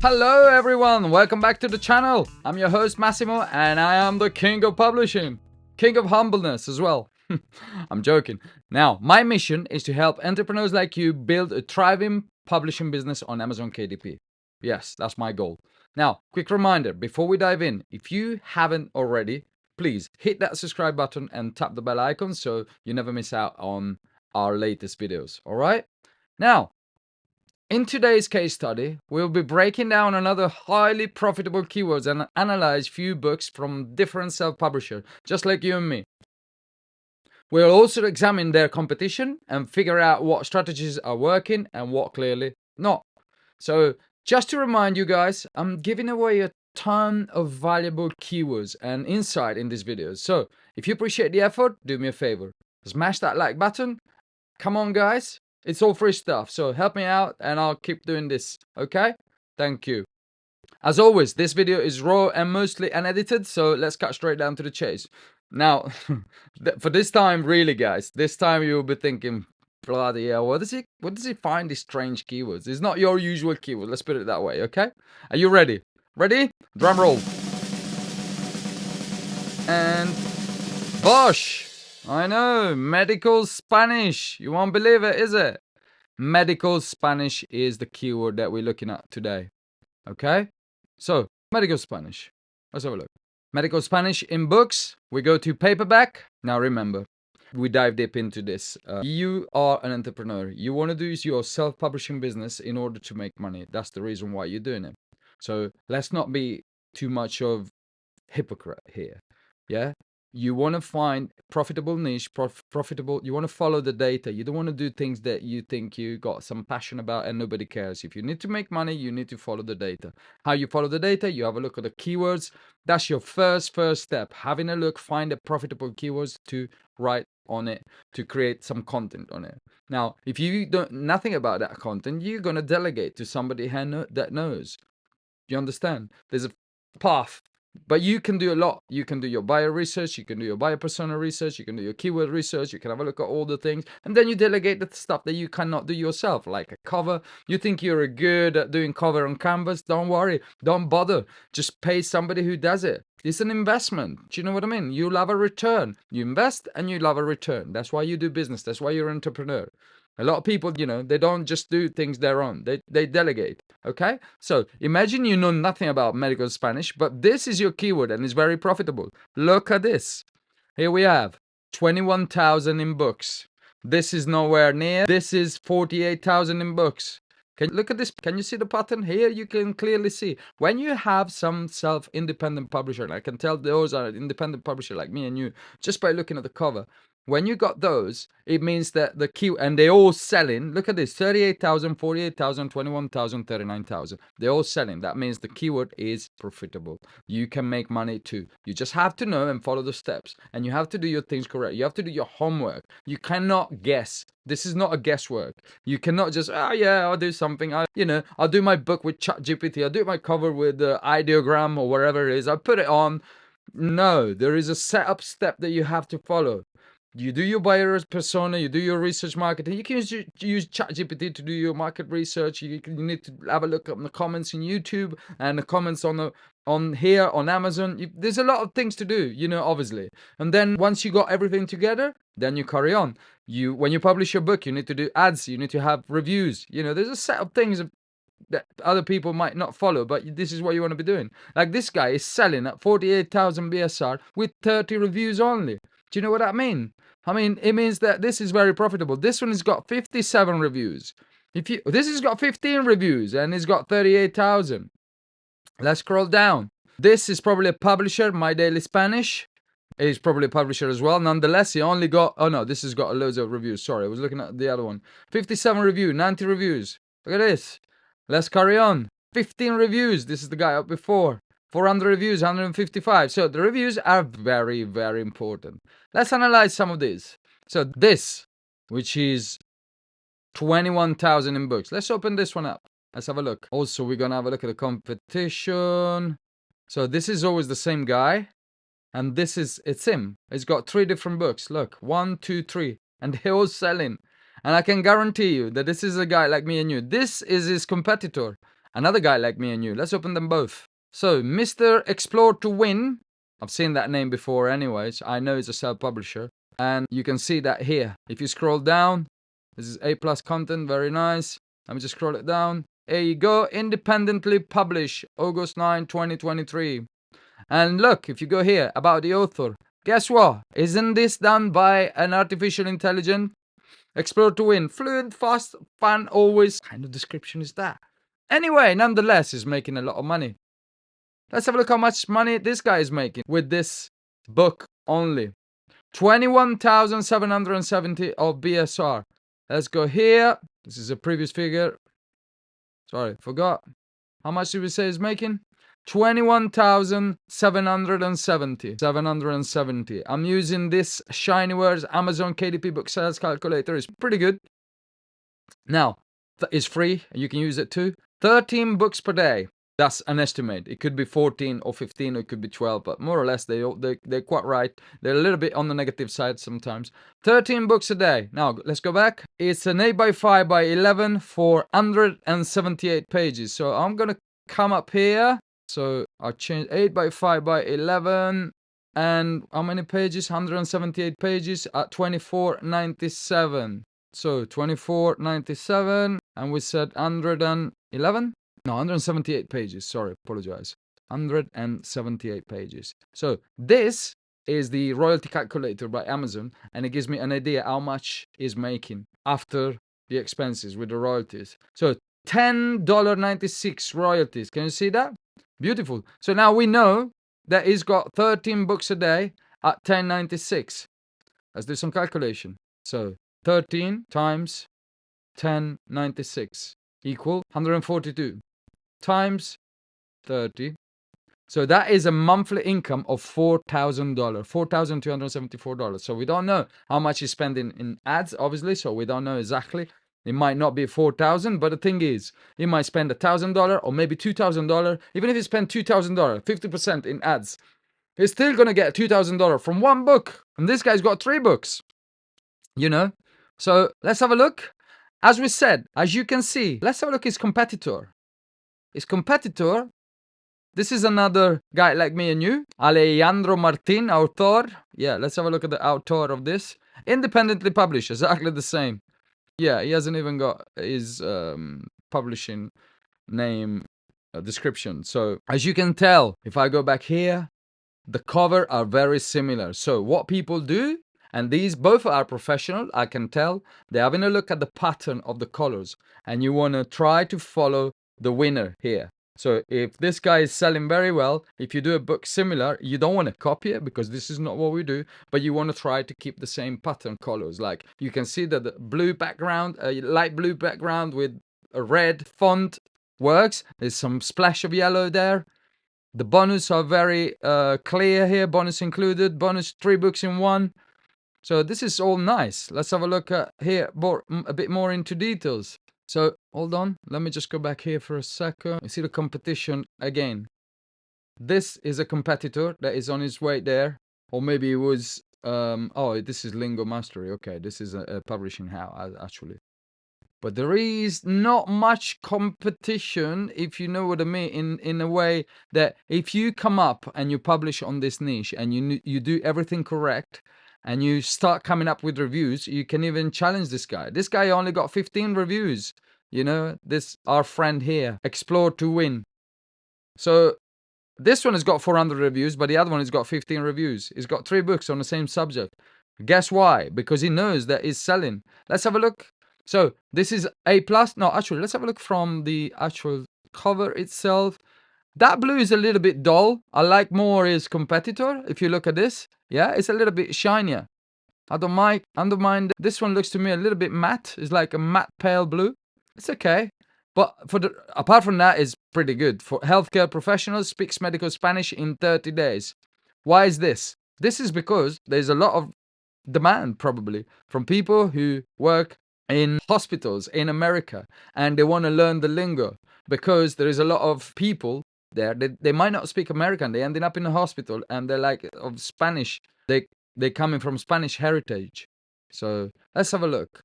Hello everyone, welcome back to the channel. I'm your host Massimo and I am the king of publishing. King of humbleness as well. I'm joking. Now, my mission is to help entrepreneurs like you build a thriving publishing business on Amazon KDP. Yes, that's my goal. Now, quick reminder, before we dive in, if you haven't already, please hit that subscribe button and tap the bell icon so you never miss out on our latest videos, all right? Now, in today's case study, we'll be breaking down another highly profitable keywords and analyze few books from different self-publishers, just like you and me. We'll also examine their competition and figure out what strategies are working and what clearly not. So just to remind you guys, I'm giving away a ton of valuable keywords and insight in these videos. So if you appreciate the effort, do me a favor. Smash that like button. Come on, guys. It's all free stuff, so help me out and I'll keep doing this, okay? Thank you. As always, this video is raw and mostly unedited, so let's cut straight down to the chase. Now, for this time, really, guys, this time you'll be thinking, bloody hell, what does he find these strange keywords? It's not your usual keyword, let's put it that way, okay? Are you ready? Ready? Drum roll. And Bosh! I know, medical Spanish. You won't believe it, is it? Medical Spanish is the keyword that we're looking at today. Okay? So, medical Spanish. Let's have a look. Medical Spanish in books. We go to paperback. Now remember, we dive deep into this. You are an entrepreneur. You want to do your self-publishing business in order to make money. That's the reason why you're doing it. So, let's not be too much of hypocrite here. Yeah? You want to find profitable niche, profitable. You want to follow the data. You don't want to do things that you think you got some passion about and nobody cares. If you need to make money, you need to follow the data. How you follow the data? You have a look at the keywords. That's your first step. Having a look, find the profitable keywords to write on it, to create some content on it. Now, if you don't nothing about that content, you're gonna delegate to somebody that knows. You understand? There's a path. But you can do a lot. You can do your buyer research, you can do your buyer persona research, you can do your keyword research, you can have a look at all the things, and then you delegate the stuff that you cannot do yourself, like a cover. You think you're good at doing cover on Canvas? Don't worry, don't bother. Just pay somebody who does it. It's an investment. Do you know what I mean? You'll have a return. You invest and you'll have a return. That's why you do business. That's why you're an entrepreneur. A lot of people, they don't just do things their own. They delegate, okay? So imagine you know nothing about medical Spanish, but this is your keyword and it's very profitable. Look at this. Here we have 21,000 in books. This is nowhere near. This is 48,000 in books. Can you look at this? Can you see the pattern? Here you can clearly see. When you have some self-independent publisher, and I can tell those are independent publisher like me and you, just by looking at the cover. When you got those, it means that the key, and they're all selling. Look at this, 38,000, 48,000, 21,000, 39,000. They're all selling. That means the keyword is profitable. You can make money too. You just have to know and follow the steps. And you have to do your things correct. You have to do your homework. You cannot guess. This is not a guesswork. You cannot just, oh yeah, I'll do something. I'll do my book with ChatGPT. I'll do my cover with the ideogram or whatever it is. I'll put it on. No, there is a setup step that you have to follow. You do your buyer persona, you do your research marketing. You can use ChatGPT to do your market research. You need to have a look at the comments in YouTube and the comments on here on Amazon. There's a lot of things to do, obviously. And then once you got everything together, then you carry on. When you publish your book, you need to do ads. You need to have reviews. There's a set of things that other people might not follow, but this is what you want to be doing. Like this guy is selling at 48,000 BSR with 30 reviews only. Do you know what that means? I mean, it means that this is very profitable. This one has got 57 reviews. This has got 15 reviews and it's got 38,000. Let's scroll down. This is probably a publisher, My Daily Spanish. He's probably a publisher as well. Nonetheless, he only got, oh no, this has got loads of reviews. Sorry, I was looking at the other one. 57 reviews, 90 reviews. Look at this. Let's carry on. 15 reviews. This is the guy up before. 400 reviews, 155. So the reviews are very, very important. Let's analyze some of these. So this, which is 21,000 in books. Let's open this one up. Let's have a look. Also, we're going to have a look at the competition. So this is always the same guy. And it's him. He's got 3 different books. Look, 1, 2, 3. And they're all selling. And I can guarantee you that this is a guy like me and you. This is his competitor. another guy like me and you. Let's open them both. So, Mr. Explore to Win. I've seen that name before anyways. I know it's a self-publisher. And you can see that here. If you scroll down, this is A+ content, very nice. Let me just scroll it down. There you go, independently published, August 9, 2023. And look, if you go here, about the author, guess what? Isn't this done by an artificial intelligence? Explore to Win, fluent, fast, fun, always. What kind of description is that? Anyway, nonetheless, he's making a lot of money. Let's have a look how much money this guy is making with this book only. 21,770 of BSR. Let's go here. This is a previous figure. Sorry, forgot. How much did we say he's making? 21,770. 770. I'm using this ShinyWords Amazon KDP book sales calculator. It's pretty good. Now, it's free. You can use it too. 13 books per day. That's an estimate. It could be 14 or 15, or it could be 12, but more or less they're quite right. They're a little bit on the negative side sometimes. 13 books a day. Now, let's go back. It's an 8x5 by 11 for 178 pages. So I'm going to come up here. So I'll change 8x5 by 11. And how many pages? 178 pages at 24.97. So 24.97. And we said 111? No, 178 pages. Sorry, apologize. 178 pages. So this is the royalty calculator by Amazon, and it gives me an idea how much is making after the expenses with the royalties. So $10.96 royalties. Can you see that? Beautiful. So now we know that he's got 13 books a day at $10.96. Let's do some calculation. So 13 times $10.96 equal 142. Times 30. So that is a monthly income of $4,000, $4,274. So we don't know how much he's spending in ads, obviously. So we don't know exactly. It might not be 4,000, but the thing is, he might spend $1,000 or maybe $2,000. Even if he spent $2,000, 50% in ads, he's still gonna get $2,000 from one book. And this guy's got 3 books. You know. So let's have a look. As we said, as you can see, let's have a look at his competitor. His competitor, this is another guy like me and you, Alejandro Martin, author. Yeah, let's have a look at the author of this. Independently published, exactly the same. Yeah, he hasn't even got his publishing name description. So, as you can tell, if I go back here, the cover are very similar. So, what people do, and these both are professional, I can tell, they're having a look at the pattern of the colors, and you want to try to follow the winner here. So if this guy is selling very well, if you do a book similar, you don't want to copy it because this is not what we do, but you want to try to keep the same pattern colors. Like you can see that the blue background, a light blue background with a red font works. There's some splash of yellow there. The bonus are very clear here, bonus included, bonus 3 books in 1. So this is all nice. Let's have a look at here, a bit more into details. So hold on, let me just go back here for a second. You see the competition again. This is a competitor that is on his way there, or maybe it was. Oh, this is Lingo Mastery. Okay, this is a publishing house actually. But there is not much competition, if you know what I mean, in a way that if you come up and you publish on this niche and you do everything correct, and you start coming up with reviews, you can even challenge this guy. This guy only got 15 reviews. You know, this our friend here, Explore to Win. So this one has got 400 reviews, but the other one has got 15 reviews. He's got 3 books on the same subject. Guess why? Because he knows that he's selling. Let's have a look. So this is A+. No, actually, let's have a look from the actual cover itself. That blue is a little bit dull. I like more his competitor. If you look at this, yeah, it's a little bit shinier. I don't mind. This one looks to me a little bit matte. It's like a matte pale blue. It's okay. But apart from that, it's pretty good. For healthcare professionals, speaks medical Spanish in 30 days. Why is this? This is because there's a lot of demand probably from people who work in hospitals in America and they want to learn the lingo because there is a lot of people there. They might not speak American. They ended up in a hospital and they're like of Spanish. They're coming from Spanish heritage. So let's have a look.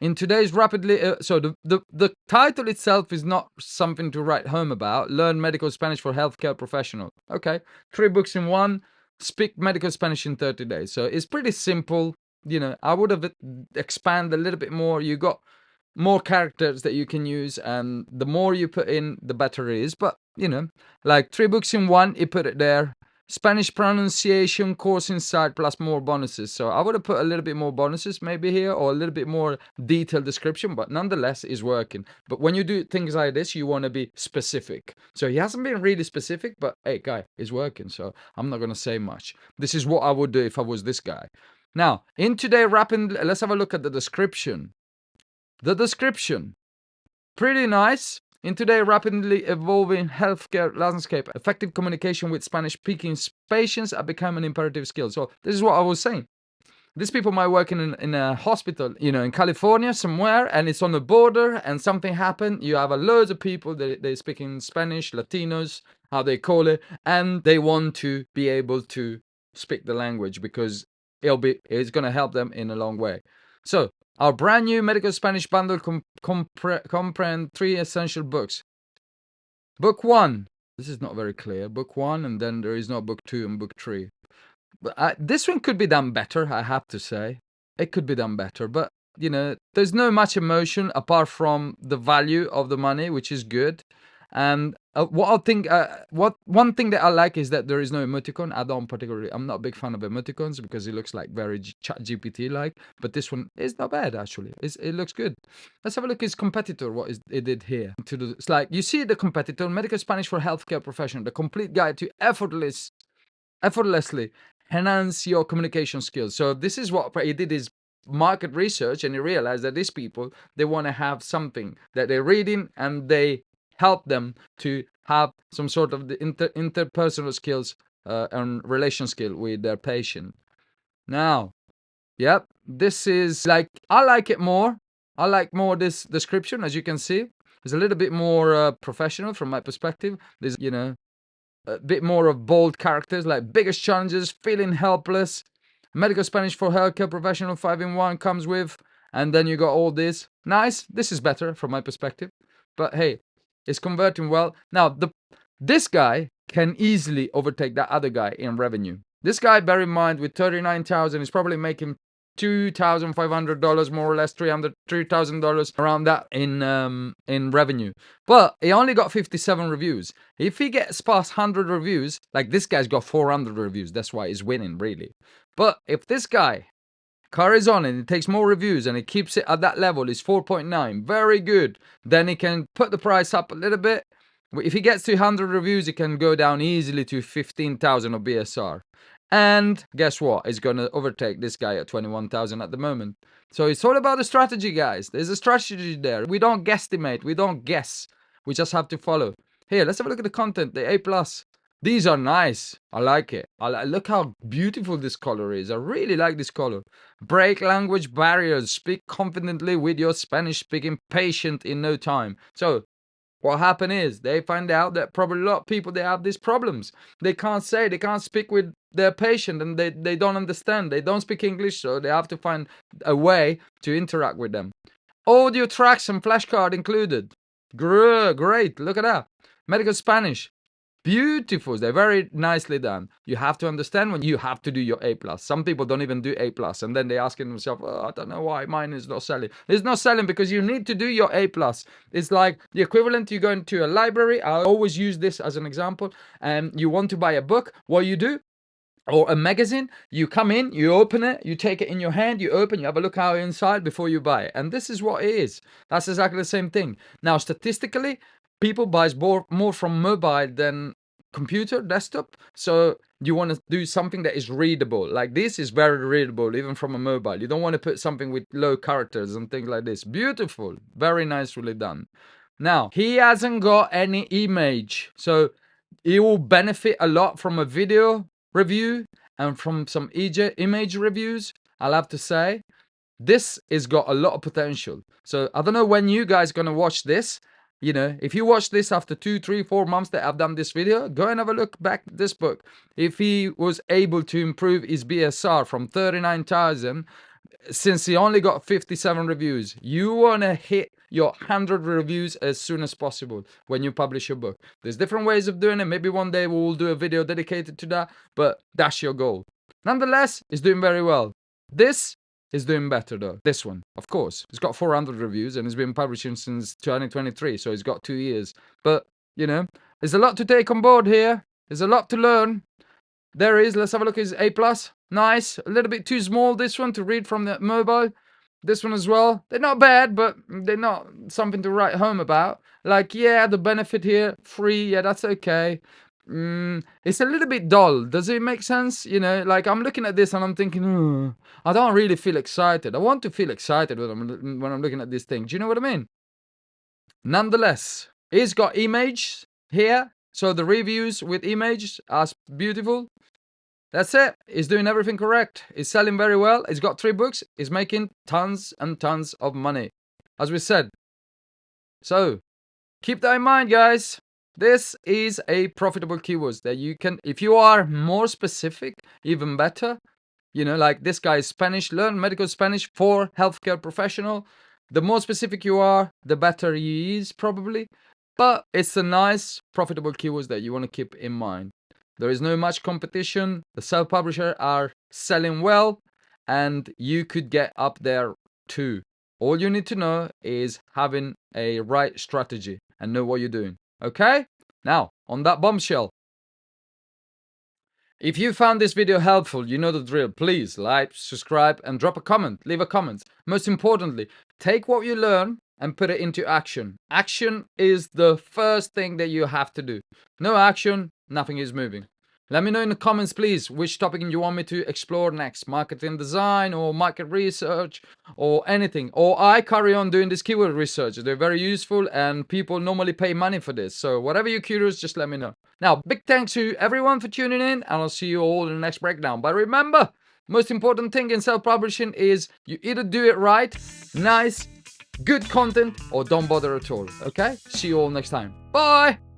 In today's rapidly, so the title itself is not something to write home about. Learn medical Spanish for healthcare professional. Okay, 3 books in one. Speak medical Spanish in 30 days. So it's pretty simple. You know, I would have expanded a little bit more. You got more characters that you can use, and the more you put in, the better it is. But you know, like 3 books in one, you put it there. Spanish pronunciation course inside plus more bonuses. So I would have put a little bit more bonuses maybe here, or a little bit more detailed description, but nonetheless is working. But when you do things like this, you want to be specific. So he hasn't been really specific, but hey guy, it's working. So I'm not going to say much. This is what I would do if I was this guy. Now, in today rapid, let's have a look at the description. The description, pretty nice. In today's rapidly evolving healthcare landscape, effective communication with Spanish-speaking patients have become an imperative skill. So this is what I was saying. These people might work in a hospital, you know, in California somewhere, and it's on the border, and something happened. You have loads of people that they speak in Spanish, Latinos, how they call it, and they want to be able to speak the language because it's going to help them in a long way. So our brand new medical Spanish bundle comprehend 3 essential books. Book 1. This is not very clear. Book 1, and then there is no book 2 and book 3. But this one could be done better, I have to say. It could be done better, but you know, there's no much emotion apart from the value of the money, which is good. And one thing that I like is that there is no emoticon. I'm not a big fan of emoticons because it looks like very chat GPT like. But this one is not bad actually. It looks good. Let's have a look at his competitor. It did here? It's like you see the competitor, medical Spanish for healthcare professional, the complete guide to effortlessly enhance your communication skills. So this is what he did, is market research, and he realized that these people, they want to have something that they're reading, and they help them to have some sort of the interpersonal skills and relation skill with their patient. Now, yep, this is like, I like it more. I like more this description. As you can see, it's a little bit more professional from my perspective. There's, you know, a bit more of bold characters like biggest challenges, feeling helpless, medical Spanish for healthcare professional 5-in-1 comes with, and then you got all this. Nice. This is better from my perspective, but hey, it's converting well. Now, this guy can easily overtake that other guy in revenue. This guy, bear in mind, with 39,000, is probably making $2,500, more or less $3,000 around that in revenue. But he only got 57 reviews. If he gets past 100 reviews, like this guy's got 400 reviews, that's why he's winning, really. But if this guy carries on and he takes more reviews and he keeps it at that level, it's 4.9, very good. Then he can put the price up a little bit. If he gets to 100 reviews, he can go down easily to 15,000 of BSR. And guess what? He's going to overtake this guy at 21,000 at the moment. So it's all about the strategy, guys. There's a strategy there. We don't guesstimate. We don't guess. We just have to follow. Here, let's have a look at the content, the A+. These are nice. I like it. Look how beautiful this color is. I really like this color. Break language barriers. Speak confidently with your Spanish-speaking patient in no time. So what happened is they find out that probably a lot of people, they have these problems. They can't speak with their patient, and they don't understand. They don't speak English, so they have to find a way to interact with them. Audio tracks and flashcard included. Great. Look at that. Medical Spanish. Beautiful. They're very nicely done. You have to understand when you have to do your A+. Some people don't even do A+, and then they asking themselves, oh, I don't know why mine is not selling. It's not selling because you need to do your A+. It's like the equivalent to going to a library. I always use this as an example. And you want to buy a book. What you do, or a magazine, you come in, you open it, you take it in your hand, you open, you have a look how inside before you buy it. And this is what it is. That's exactly the same thing. Now, statistically, people buys more from mobile than computer, desktop. So you want to do something that is readable. Like this is very readable, even from a mobile. You don't want to put something with low characters and things like this. Beautiful. Very nicely done. Now, he hasn't got any image. So he will benefit a lot from a video review and from some image reviews. I'll have to say this has got a lot of potential. So I don't know when you guys gonna watch this. You know, if you watch this after 2, 3, 4 months that I've done this video, go and have a look back at this book. If he was able to improve his BSR from 39,000 since he only got 57 reviews. You want to hit your 100 reviews as soon as possible when you publish your book. There's different ways of doing it. Maybe one day we'll do a video dedicated to that, but that's your goal. Nonetheless, it's doing very well. This is doing better though. This one, of course. It's got 400 reviews and it's been publishing since 2023, so it's got 2 years. But, you know, there's a lot to take on board here. There's a lot to learn. There is. Let's have a look. Is A+. Nice. A little bit too small, this one, to read from the mobile. This one as well. They're not bad, but they're not something to write home about. Like, yeah, the benefit here, free. Yeah, that's okay. It's a little bit dull. Does it make sense? You know, like I'm looking at this and I'm thinking, I don't really feel excited. I want to feel excited when I'm looking at this thing. Do you know what I mean? Nonetheless, it's got image here. So the reviews with image are beautiful. That's it. It's doing everything correct. It's selling very well. It's got 3 books. It's making tons and tons of money, as we said. So keep that in mind, guys. This is a profitable keywords that you can, if you are more specific, even better. You know, like this guy is Spanish, learn medical Spanish for healthcare professional. The more specific you are, the better he is probably. But it's a nice, profitable keywords that you want to keep in mind. There is no much competition. The self-publisher are selling well, and you could get up there too. All you need to know is having a right strategy and know what you're doing. Okay? Now, on that bombshell, if you found this video helpful, you know the drill. Please like, subscribe, and drop a comment. Leave a comment. Most importantly, take what you learn and put it into action. Action is the first thing that you have to do. No action, nothing is moving. Let me know in the comments, please, which topic you want me to explore next. Marketing design or market research or anything. Or I carry on doing this keyword research. They're very useful and people normally pay money for this. So whatever you're curious, just let me know. Now, big thanks to everyone for tuning in, and I'll see you all in the next breakdown. But remember, most important thing in self-publishing is you either do it right, nice, good content, or don't bother at all. Okay? See you all next time. Bye!